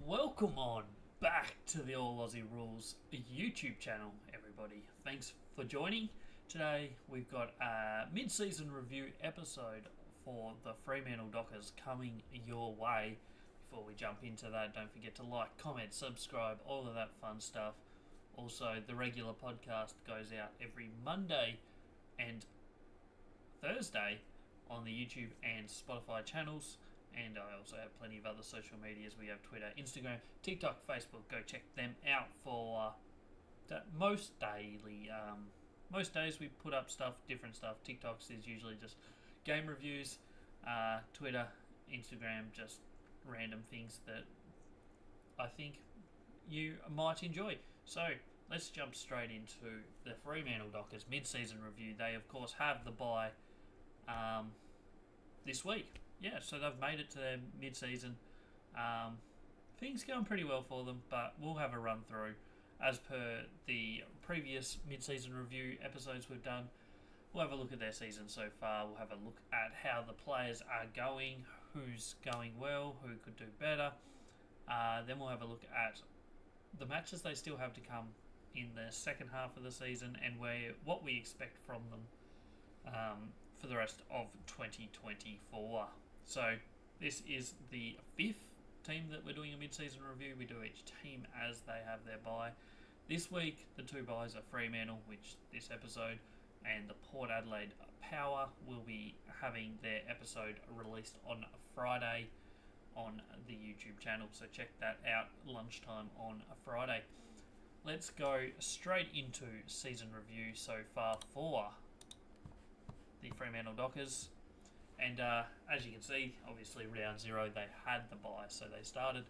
Welcome on back to the All Aussie Rules YouTube channel, everybody. Thanks for joining. Today we've got a mid-season review episode for the Fremantle Dockers coming your way. Before we jump into that, don't forget to like, comment, subscribe, all of that fun stuff. Also, the regular podcast goes out every Monday and Thursday on the YouTube and Spotify channels. And I also have plenty of other social medias. We have Twitter, Instagram, TikTok, Facebook. Go check them out for most daily. Most days we put up stuff, different stuff. TikToks is usually just game reviews. Twitter, Instagram, just random things that I think you might enjoy. So let's jump straight into the Fremantle Dockers mid-season review. They, of course, have the bye this week. Yeah, so they've made it to their mid-season. Things going pretty well for them, but we'll have a run through. As per the previous mid-season review episodes we've done, we'll have a look at their season so far. We'll have a look at how the players are going, who's going well, who could do better. Then we'll have a look at the matches they still have to come in the second half of the season and what we expect from them for the rest of 2024. So this is the fifth team that we're doing a mid-season review. We do each team as they have their bye. This week, the two byes are Fremantle, which this episode, and the Port Adelaide Power will be having their episode released on Friday on the YouTube channel. So check that out, lunchtime on a Friday. Let's go straight into season review so far for the Fremantle Dockers. And as you can see, obviously round 0 they had the bye, so they started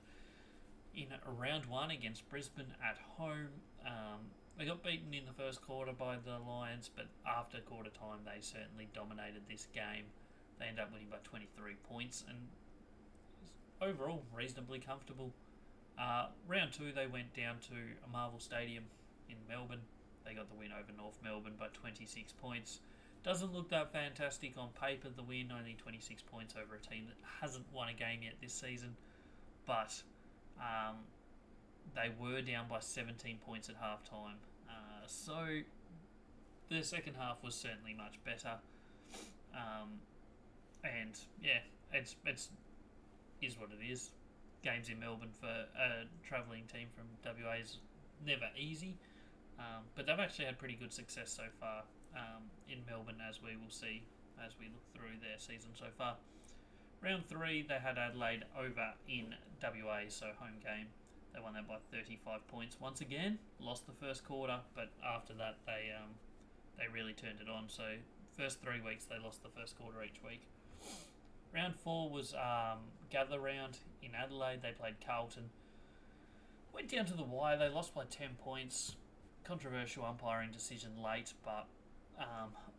in round 1 against Brisbane at home. They got beaten in the first quarter by the Lions, but after quarter time they certainly dominated this game. They ended up winning by 23 points and overall reasonably comfortable. Round 2 they went down to Marvel Stadium in Melbourne. They got the win over North Melbourne by 26 points. Doesn't look that fantastic on paper, the win, only 26 points over a team that hasn't won a game yet this season. But they were down by 17 points at half-time. So the second half was certainly much better. And yeah, it's is what it is. Games in Melbourne for a travelling team from WA is never easy. But they've actually had pretty good success so far in Melbourne, as we will see as we look through their season so far. Round 3, they had Adelaide over in WA, so home game. They won that by 35 points. Once again, lost the first quarter, but after that they really turned it on. So first 3 weeks they lost the first quarter each week. Round 4 was Gather Round in Adelaide. They played Carlton. Went down to the wire. They lost by 10 points. Controversial umpiring decision late, but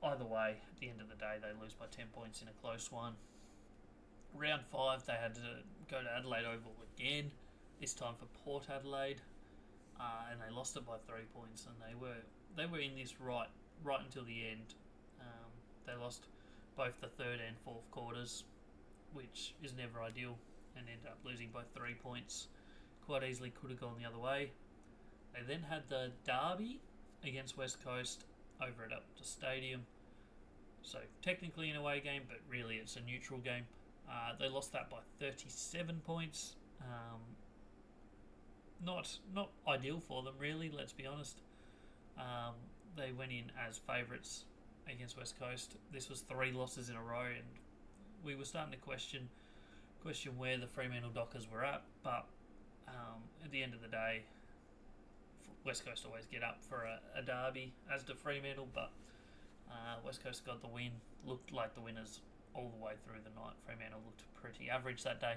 either way, at the end of the day, they lose by 10 points in a close one. Round 5, they had to go to Adelaide Oval again, this time for Port Adelaide, and they lost it by 3 points. And they were in this right until the end. They lost both the third and fourth quarters, which is never ideal, and ended up losing by 3 points. Quite easily could have gone the other way. They then had the derby against West Coast over at Optus Stadium. So technically an away game, but really it's a neutral game. They lost that by 37 points. Not ideal for them, really, let's be honest. They went in as favourites against West Coast. This was 3 losses in a row, and we were starting to question where the Fremantle Dockers were at. But at the end of the day, West Coast always get up for a derby, as do Fremantle, but West Coast got the win. Looked like the winners all the way through the night. Fremantle looked pretty average that day.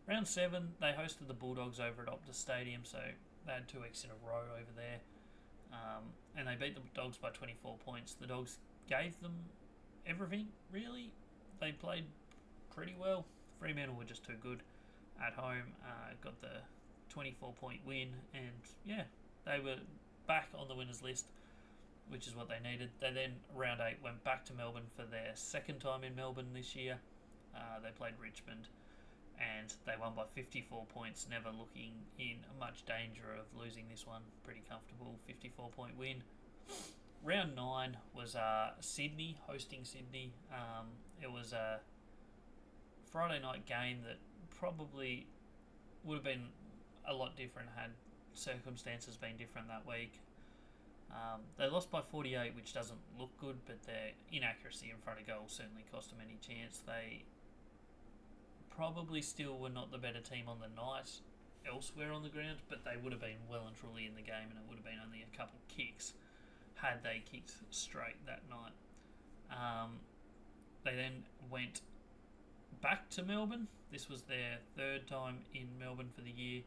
Round 7, they hosted the Bulldogs over at Optus Stadium, so they had 2 weeks in a row over there. And they beat the Dogs by 24 points. The Dogs gave them everything, really. They played pretty well. Fremantle were just too good at home. Got the 24-point win, and yeah, they were back on the winners list, which is what they needed. They then, round 8, went back to Melbourne for their second time in Melbourne this year. They played Richmond, and they won by 54 points, never looking in much danger of losing this one. Pretty comfortable 54-point win. Round 9 was Sydney, hosting Sydney. It was a Friday night game that probably would have been a lot different had circumstances been different that week. They lost by 48, which doesn't look good, but their inaccuracy in front of goal certainly cost them any chance. They probably still were not the better team on the night elsewhere on the ground, but they would have been well and truly in the game, and it would have been only a couple kicks had they kicked straight that night. They then went back to Melbourne. This was their third time in Melbourne for the year,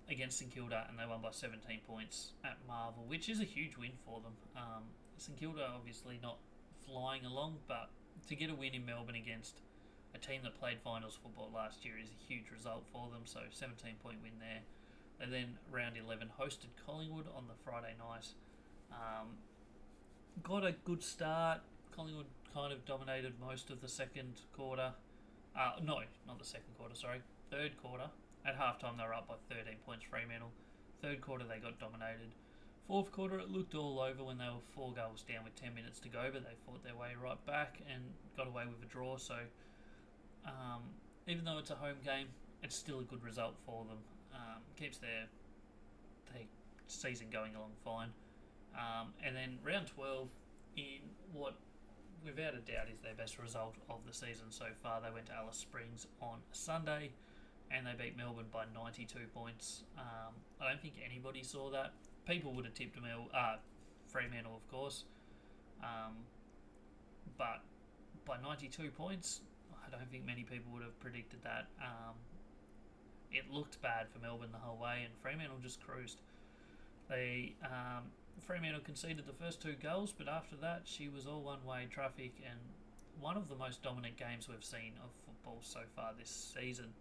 against St Kilda, and they won by 17 points at Marvel, which is a huge win for them. St Kilda obviously not flying along, but to get a win in Melbourne against a team that played finals football last year is a huge result for them, so 17-point win there. They then, round 11, hosted Collingwood on the Friday night. Got a good start. Collingwood kind of dominated most of the second quarter. No, not the second quarter, sorry. Third quarter. At halftime, they were up by 13 points, Fremantle. Third quarter, they got dominated. Fourth quarter, it looked all over when they were 4 goals down with 10 minutes to go, but they fought their way right back and got away with a draw. So, even though it's a home game, it's still a good result for them. Keeps their season going along fine. And then round 12, in what without a doubt is their best result of the season so far, they went to Alice Springs on Sunday, and they beat Melbourne by 92 points. I don't think anybody saw that. People would have tipped Fremantle, of course. But by 92 points, I don't think many people would have predicted that. It looked bad for Melbourne the whole way, and Fremantle just cruised. Fremantle conceded the first 2 goals, but after that, she was all one-way traffic, and one of the most dominant games we've seen of football so far this season.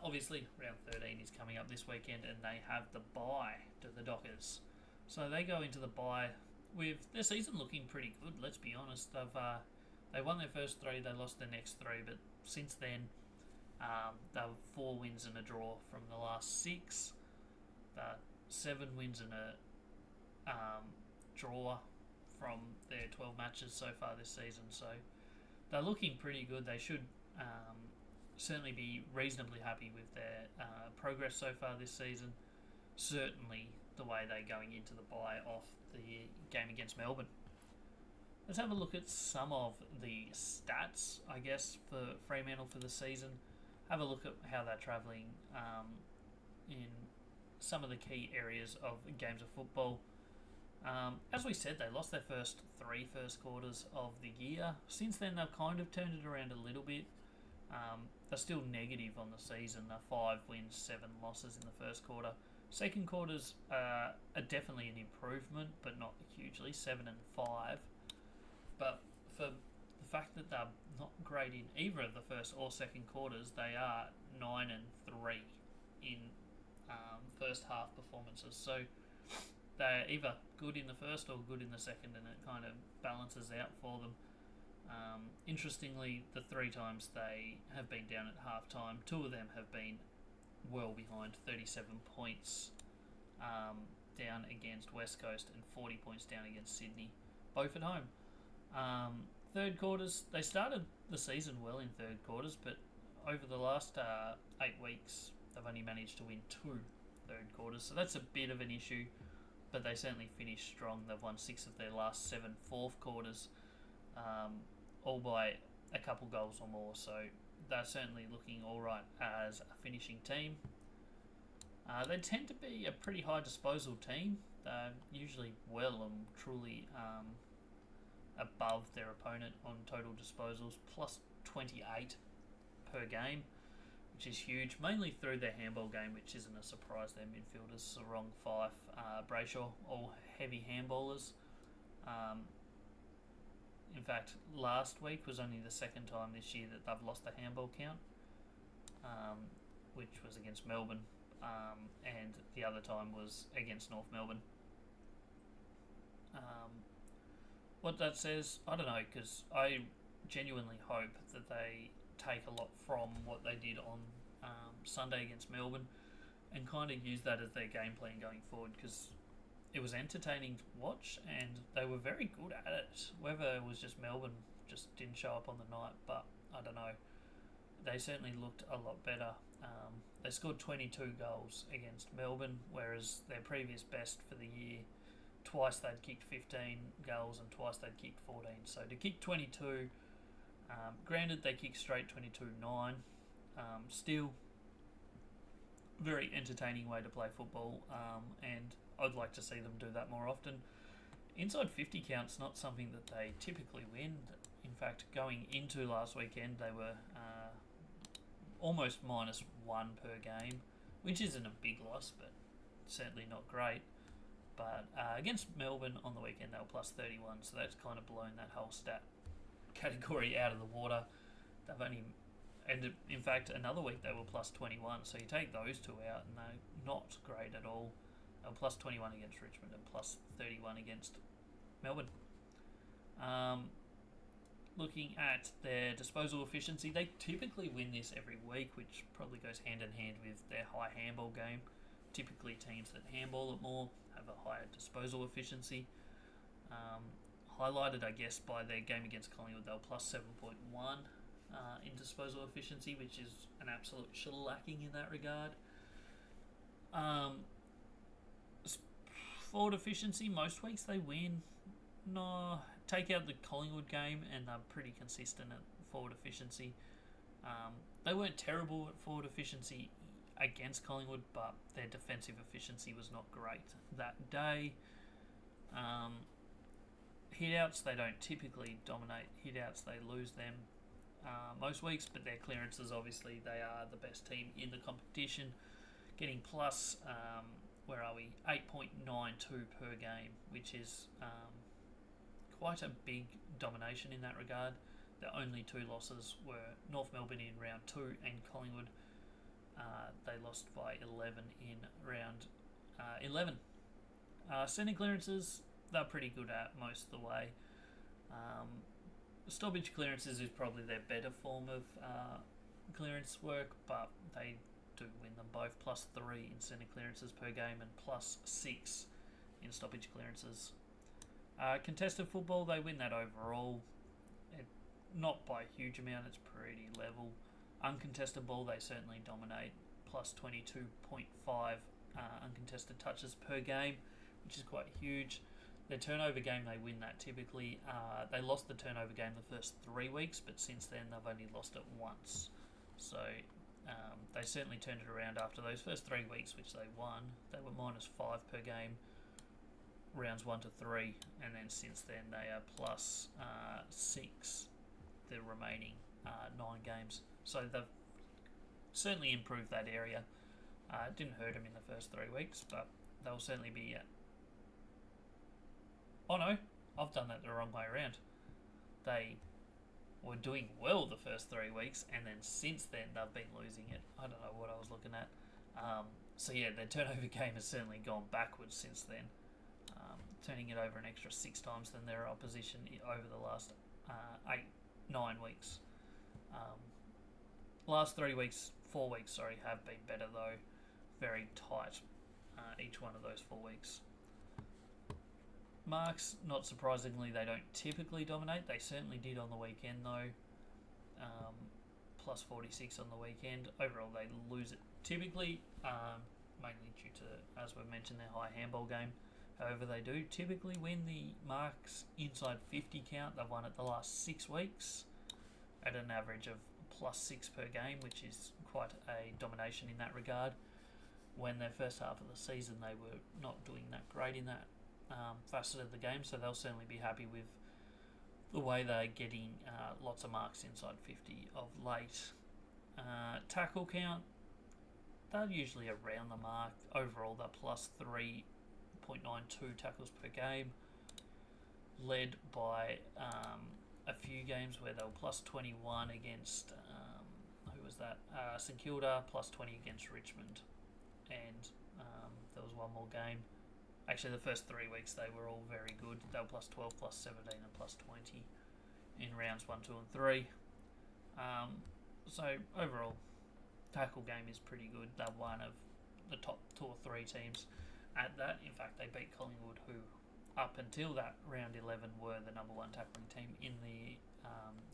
Obviously, round 13 is coming up this weekend, and they have the bye to the Dockers. So they go into the bye with their season looking pretty good, let's be honest. They won their first 3, they lost their next 3, but since then, they were 4 wins and a draw from the last 6. 7 wins and a draw from their 12 matches so far this season. So they're looking pretty good. They should certainly be reasonably happy with their progress so far this season. Certainly the way they're going into the bye off the game against Melbourne. Let's have a look at some of the stats, I guess, for Fremantle for the season. Have a look at how they're travelling in some of the key areas of games of football. As we said, they lost their first 3 first quarters of the year. Since then, they've kind of turned it around a little bit. They're still negative on the season. They're 5 wins, 7 losses in the first quarter. Second quarters are definitely an improvement, but not hugely, 7 and 5. But for the fact that they're not great in either of the first or second quarters, they are 9 and 3 in first half performances. So they're either good in the first or good in the second, and it kind of balances out for them. Interestingly, the 3 times they have been down at half time, 2 of them have been well behind, 37 points down against West Coast and 40 points down against Sydney, both at home. Third quarters, they started the season well in third quarters, but over the last 8 weeks, they've only managed to win 2 third quarters, so that's a bit of an issue, but they certainly finished strong. They've won 6 of their last 7 fourth quarters, all by a couple goals or more, so they're certainly looking alright as a finishing team. They tend to be a pretty high disposal team. They're usually well and truly above their opponent on total disposals, plus 28 per game, which is huge, mainly through their handball game, which isn't a surprise. Their midfielders, Sarong, Fife, Brayshaw, all heavy handballers. In fact, last week was only the second time this year that they've lost the handball count, which was against Melbourne, and the other time was against North Melbourne. What that says, I don't know, because I genuinely hope that they take a lot from what they did on Sunday against Melbourne and kind of use that as their game plan going forward, because it was entertaining to watch and they were very good at it. Whether it was just Melbourne just didn't show up on the night, but I don't know. They certainly looked a lot better. They scored 22 goals against Melbourne, whereas their previous best for the year, twice they'd kicked 15 goals and twice they'd kicked 14. So to kick 22, granted they kicked straight 22-9, still very entertaining way to play football, and I'd like to see them do that more often. Inside 50 count's not something that they typically win. In fact, going into last weekend, they were almost -1 per game, which isn't a big loss, but certainly not great. But against Melbourne on the weekend, they were +31, so that's kind of blown that whole stat category out of the water. They've only, and in fact, another week they were +21, so you take those two out, and they're not great at all. They were +21 against Richmond and +31 against Melbourne. Looking at their disposal efficiency, they typically win this every week, which probably goes hand in hand with their high handball game. Typically teams that handball it more have a higher disposal efficiency. Highlighted, I guess, by their game against Collingwood, they were +7.1 in disposal efficiency, which is an absolute shellacking in that regard. Forward efficiency, most weeks they win. No, take out the Collingwood game and they're pretty consistent at forward efficiency. They weren't terrible at forward efficiency against Collingwood, but their defensive efficiency was not great that day. Hit-outs, they don't typically dominate hit-outs, they lose them most weeks, but their clearances, obviously, they are the best team in the competition, getting plus, 8.92 per game, which is quite a big domination in that regard. The only two losses were North Melbourne in round 2 and Collingwood. They lost by 11 in round 11. Centre clearances, they're pretty good at most of the way. Stoppage clearances is probably their better form of clearance work, but they do win them both. +3 in centre clearances per game and +6 in stoppage clearances. Contested football, they win that overall. Not by a huge amount, it's pretty level. Uncontested ball, they certainly dominate. +22.5 uncontested touches per game, which is quite huge. Their turnover game, they win that typically. They lost the turnover game the first 3 weeks, but since then they've only lost it once. So they certainly turned it around after those first 3 weeks, which they won. They were -5 per game, rounds 1 to 3, and then since then they are +6 the remaining 9 games. So they've certainly improved that area. It didn't hurt them in the first 3 weeks, but they'll certainly be... Oh no, I've done that the wrong way around. They were doing well the first 3 weeks, and then since then they've been losing it. I don't know what I was looking at. So yeah, their turnover game has certainly gone backwards since then, turning it over an extra 6 times than their opposition over the last 9 weeks. Last 4 weeks, have been better though. Very tight, each one of those 4 weeks. Marks, not surprisingly, they don't typically dominate. They certainly did on the weekend though. +46 on the weekend. Overall, they lose it typically, mainly due to, as we've mentioned, their high handball game. However, they do typically win the marks inside 50 count. They've won it the last 6 weeks at an average of +6 per game, which is quite a domination in that regard. When their first half of the season, they were not doing that great in that facet of the game, so they'll certainly be happy with the way they're getting lots of marks inside 50 of late. Tackle count, they're usually around the mark. Overall, they're +3.92 tackles per game, led by a few games where they were +21 against, who was that? St Kilda, +20 against Richmond, and there was one more game. Actually, the first 3 weeks they were all very good. They were +12, +17 and +20 in rounds 1, 2 and 3. So overall, tackle game is pretty good. They're one of the top 2 or 3 teams at that. In fact, they beat Collingwood, who up until that round 11 were the number 1 tackling team in the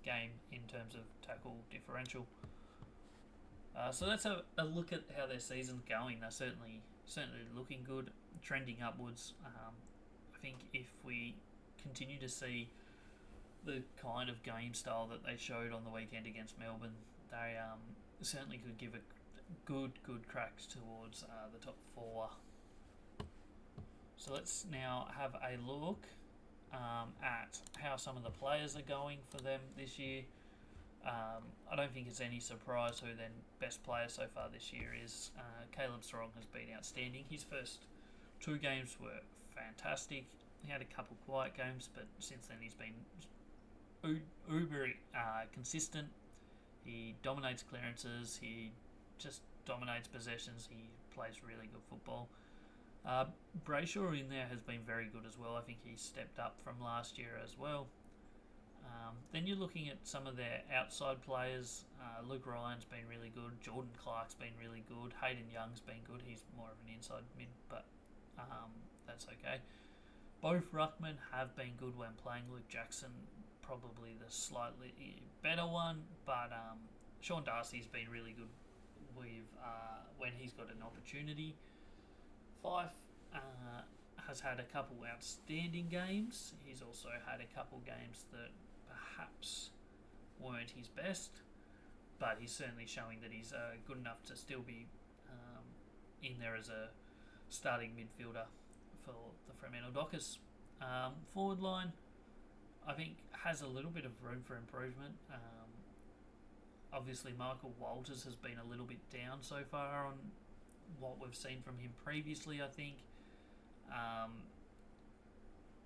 game in terms of tackle differential. So let's have a look at how their season's going. They're certainly looking good, trending upwards. I think if we continue to see the kind of game style that they showed on the weekend against Melbourne, they certainly could give a good crack towards the top 4. So let's now have a look at how some of the players are going for them this year. I don't think it's any surprise who their best player so far this year is. Caleb Serong has been outstanding. His first 2 games were fantastic. He had a couple quiet games, but since then he's been uber consistent. He dominates clearances. He just dominates possessions. He plays really good football. Brayshaw in there has been very good as well. I think he stepped up from last year as well. Then you're looking at some of their outside players. Luke Ryan's been really good. Jordan Clark's been really good. Hayden Young's been good. He's more of an inside mid, but that's okay. Both ruckmen have been good when playing. Luke Jackson probably the slightly better one, but Sean Darcy's been really good with when he's got an opportunity. Fife has had a couple outstanding games. He's also had a couple games that perhaps weren't his best, but he's certainly showing that he's good enough to still be in there as a starting midfielder for the Fremantle Dockers. Forward line, I think, has a little bit of room for improvement. Obviously, Michael Walters has been a little bit down so far on what we've seen from him previously, I think.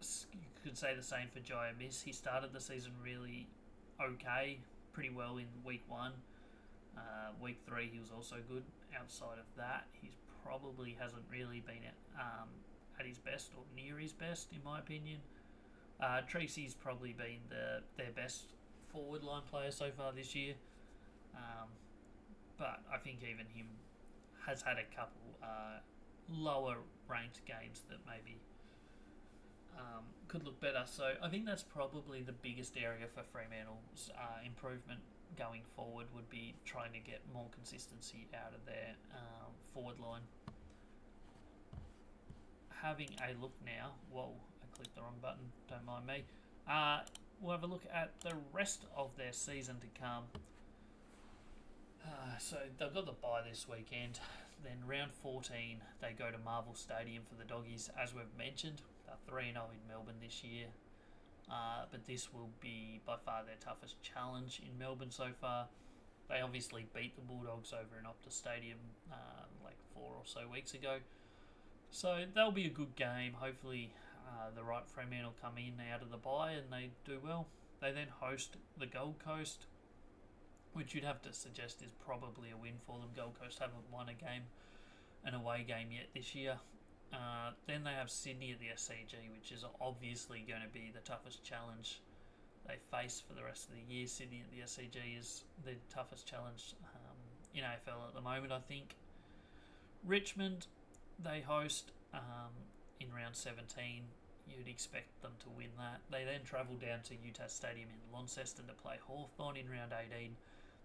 You could say the same for Jai Miss. He started the season really okay, pretty well in week 1. Week 3 he was also good. Outside of that, he probably hasn't really been at his best or near his best, in my opinion. Tracy's probably been their best forward line player so far this year, but I think even him has had a couple lower ranked games that maybe could look better. So I think that's probably the biggest area for Fremantle's improvement going forward, would be trying to get more consistency out of their forward line. Having a look now, whoa, I clicked the wrong button, don't mind me. We'll have a look at the rest of their season to come. So they've got the bye this weekend. Then round 14, they go to Marvel Stadium for the Doggies. As we've mentioned, they're 3-0 in Melbourne this year. But this will be by far their toughest challenge in Melbourne so far. They obviously beat the Bulldogs over in Optus Stadium like 4 or so weeks ago. So that'll be a good game. Hopefully the right Fremantle come in out of the bye and they do well. They then host the Gold Coast, which you'd have to suggest is probably a win for them. Gold Coast haven't won an away game yet this year. Then they have Sydney at the SCG, which is obviously going to be the toughest challenge they face for the rest of the year. Sydney at the SCG is the toughest challenge in AFL at the moment, I think. Richmond, they host in round 17. You'd expect them to win that. They then travel down to Utah Stadium in Launceston to play Hawthorn in round 18.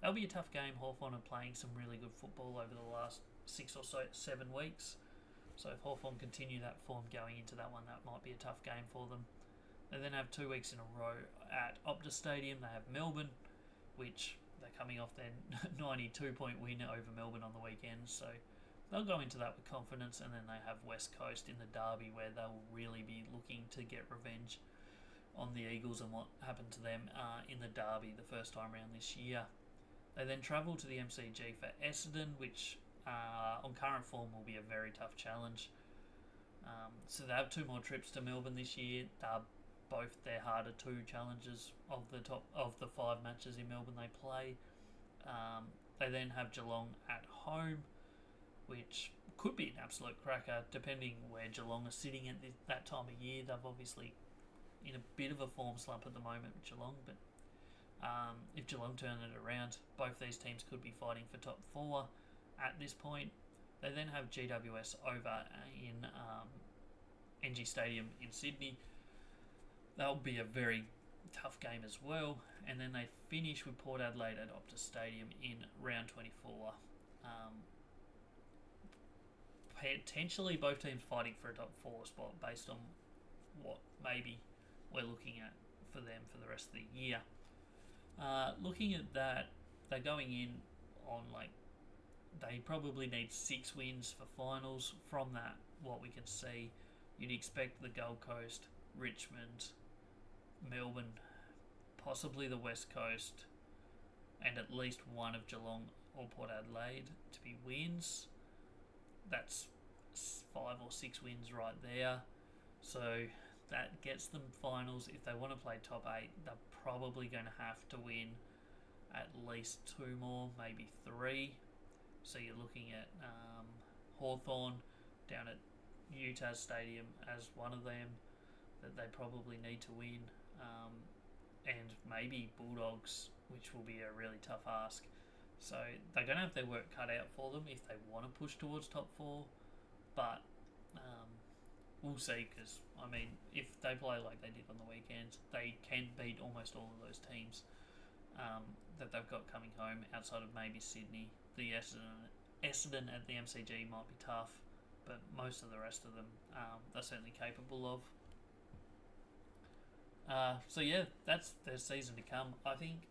That'll be a tough game. Hawthorn are playing some really good football over the last 6 or 7 weeks. So if Hawthorn continue that form going into that one, that might be a tough game for them. They then have 2 weeks in a row at Optus Stadium. They have Melbourne, which they're coming off their 92-point win over Melbourne on the weekend. So they'll go into that with confidence. And then they have West Coast in the derby, where they'll really be looking to get revenge on the Eagles and what happened to them in the derby the first time around this year. They then travel to the MCG for Essendon, which on current form will be a very tough challenge. So they have 2 more trips to Melbourne this year. They're both their harder 2 challenges of the 5 matches in Melbourne they play. They then have Geelong at home, which could be an absolute cracker depending where Geelong are sitting at that time of year. They've obviously in a bit of a form slump at the moment with Geelong, but If Geelong turn it around, both these teams could be fighting for top 4 at this point. They then have GWS over in NG Stadium in Sydney. That'll be a very tough game as well. And then they finish with Port Adelaide at Optus Stadium in round 24. Potentially both teams fighting for a top 4 spot based on what maybe we're looking at for them for the rest of the year. Looking at that, they're going in on they probably need 6 wins for finals. From that, what we can see, you'd expect the Gold Coast, Richmond, Melbourne, possibly the West Coast, and at least one of Geelong or Port Adelaide to be wins. That's 5 or 6 wins right there. So that gets them finals. If they want to play top 8, they're probably going to have to win at least 2 more, maybe 3. So you're looking at Hawthorn down at Utah Stadium as one of them that they probably need to win. And maybe Bulldogs, which will be a really tough ask. So they're going to have their work cut out for them if they want to push towards top 4. But we'll see, because, if they play like they did on the weekend, they can beat almost all of those teams that they've got coming home outside of maybe Sydney. The Essendon at the MCG might be tough, but most of the rest of them they're certainly capable of. So yeah, that's their season to come. I think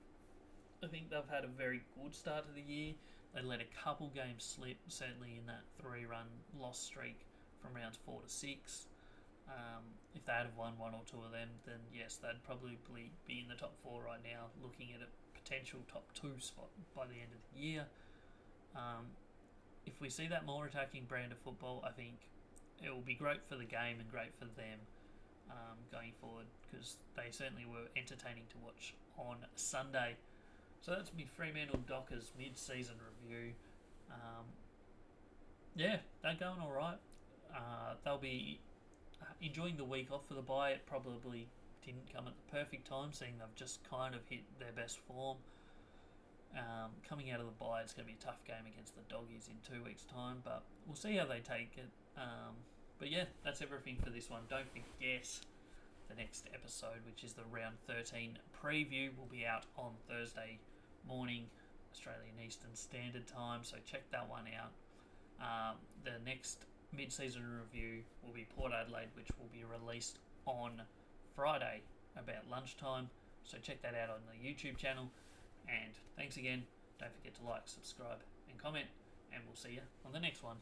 they've had a very good start to the year. They let a couple games slip, certainly in that 3-run loss streak from rounds 4 to 6. If they had won 1 or 2 of them, then yes, they'd probably be in the top 4 right now, looking at a potential top 2 spot by the end of the year. If we see that more attacking brand of football, I think it will be great for the game and great for them going forward, because they certainly were entertaining to watch on Sunday. So that's my Fremantle Dockers mid-season review. They're going all right. They'll be enjoying the week off for the bye. It probably didn't come at the perfect time, seeing they've just kind of hit their best form. Coming out of the bye, it's going to be a tough game against the Doggies in 2 weeks' time, but we'll see how they take it. But yeah, that's everything for this one. Don't forget the next episode, which is the round 13 preview, will be out on Thursday morning, Australian Eastern Standard Time, so check that one out. The next mid-season review will be Port Adelaide, which will be released on Friday about lunchtime, so check that out on the YouTube channel. And thanks again. Don't forget to like, subscribe and comment, and we'll see you on the next one.